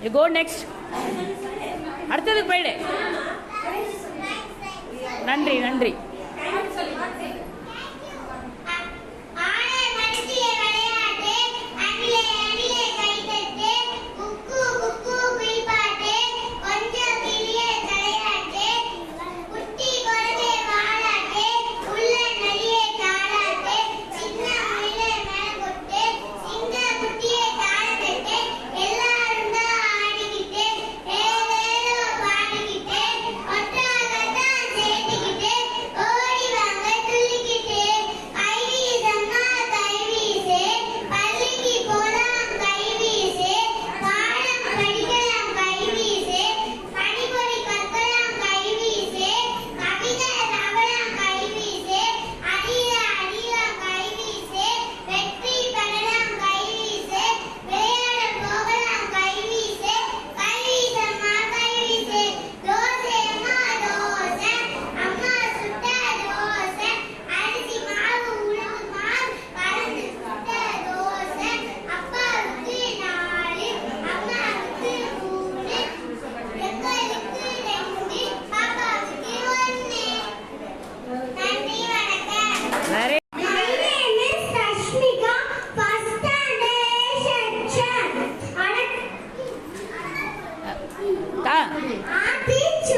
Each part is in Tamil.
You go next. அடுத்ததுக்கு போயிடு. நன்றி நன்றி.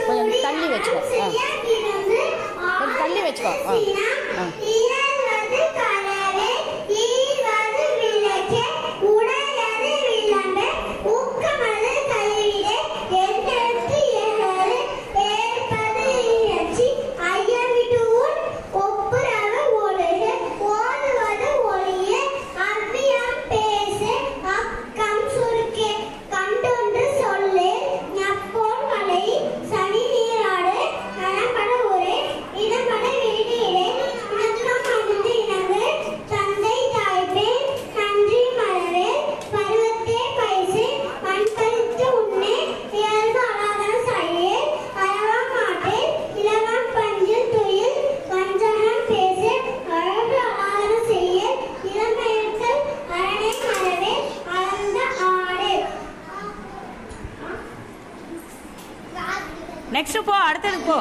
கொஞ்சம் தள்ளி வச்சுக்கோ. கொஞ்சம் தள்ளி வச்சுக்கோ. நெக்ஸ்ட் போ, அடுத்தது போ.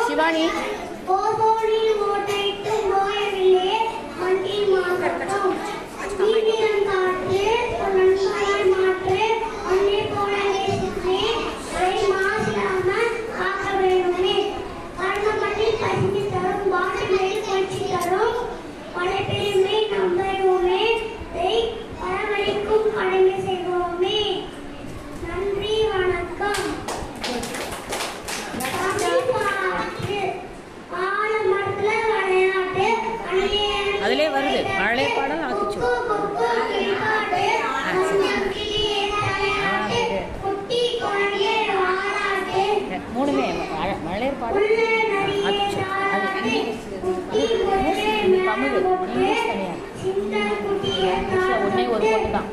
சிவானி அதிலே வருது பழைய பாடல் ஆக்கிச்சு. மூணுமே மழைய பாடல் ஆக்கிச்சு. அது தமிழ் இங்கிலீஷ் தனியாக ஒன்றே ஒரு பொண்ணு தான்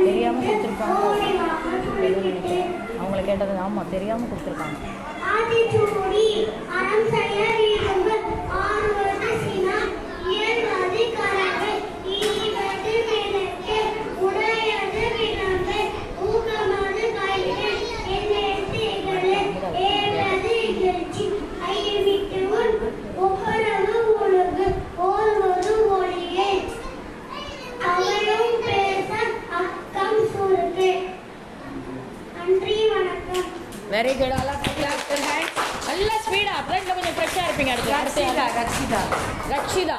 தெரியாமல் கொடுத்துருப்பாங்க. அவங்கள கேட்டது ஆமாம் தெரியாமல் கொடுத்துருக்காங்க. Very good. All of you clap your hands. நல்லா ஸ்பீடா அப்புறம் இன்னும் கொஞ்சம் ஃப்ரெஷ்ஷாக இருப்பீங்க. அடுத்து ரக்ஷிதா ரக்ஷிதா ரக்ஷிதா.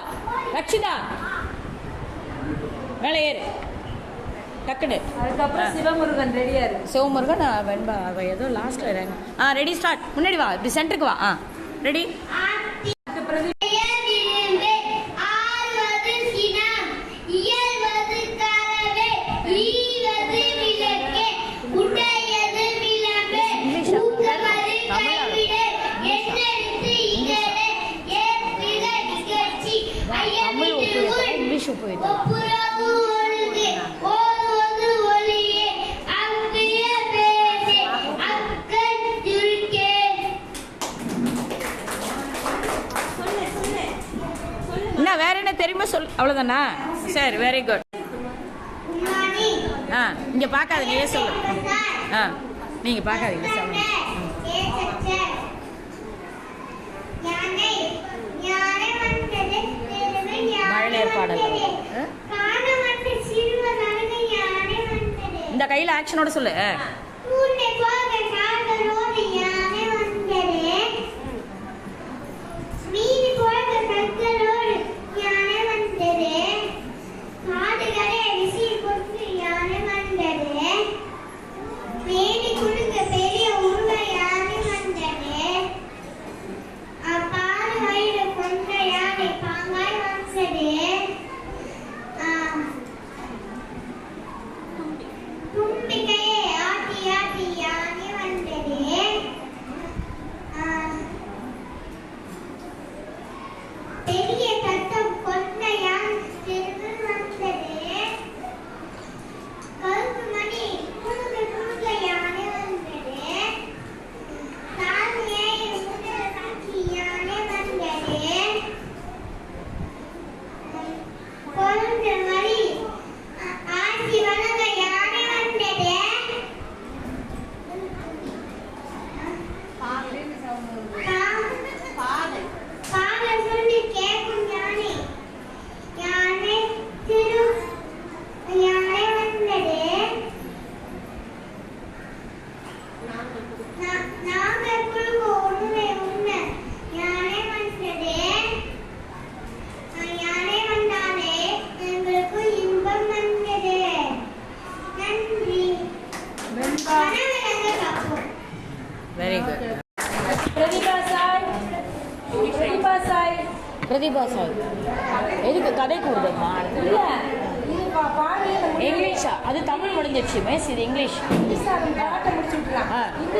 ரக்ஷிதா மேலே ஏறு டக்குன்னு. அதுக்கப்புறம் சிவமுருகன் ரெடியா இருக்கு. சிவமுருகன் வெண்பா அவள் ஏதோ லாஸ்ட்டில் இறங்க. Ready start. முன்னாடி வா, இப்படி சென்டருக்கு வா. ரெடி. இங்கிலீஷ் போயிட்டு என்ன வேற என்ன தெரியுமா சொல். அவ்வளோதானா? சரி, வெரி குட். இங்கே பார்க்காதீங்க, ஏன் சொல்லு. நீங்கள் பார்க்காதீங்க சொல்லுங்க. மழலையர் பாடல்கள். இந்த கையில் ஆக்ஷனோட சொல்லு. Very good. பிரதீபா சாய் எதுக்கு கதை கூடுதல்மா? இங்கிலீஷா? அது தமிழ் முடிஞ்சிடுச்சு மிஸ். இது இங்கிலீஷ்.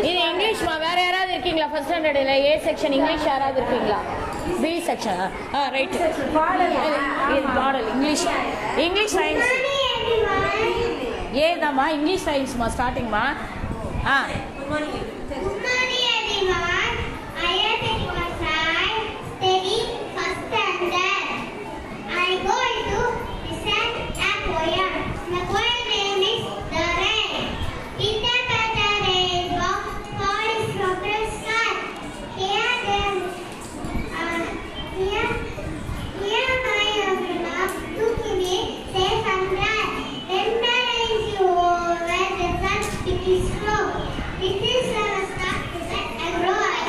இது இங்கிலீஷ்மா. வேற யாராவது இருக்கீங்களா ஃபர்ஸ்ட் ஸ்டாண்டர்டில் ஏ செக்ஷன் இங்கிலீஷ் யாராவது இருக்கீங்களா? B section. ரைட். இது பாடல் இங்கிலீஷ். இங்கிலீஷ் சயின்ஸ் ஏதாம்மா? இங்கிலீஷ் சயின்ஸ்மா ஸ்டார்டிங்மா. It is a start and grow.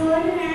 சொல்றேன்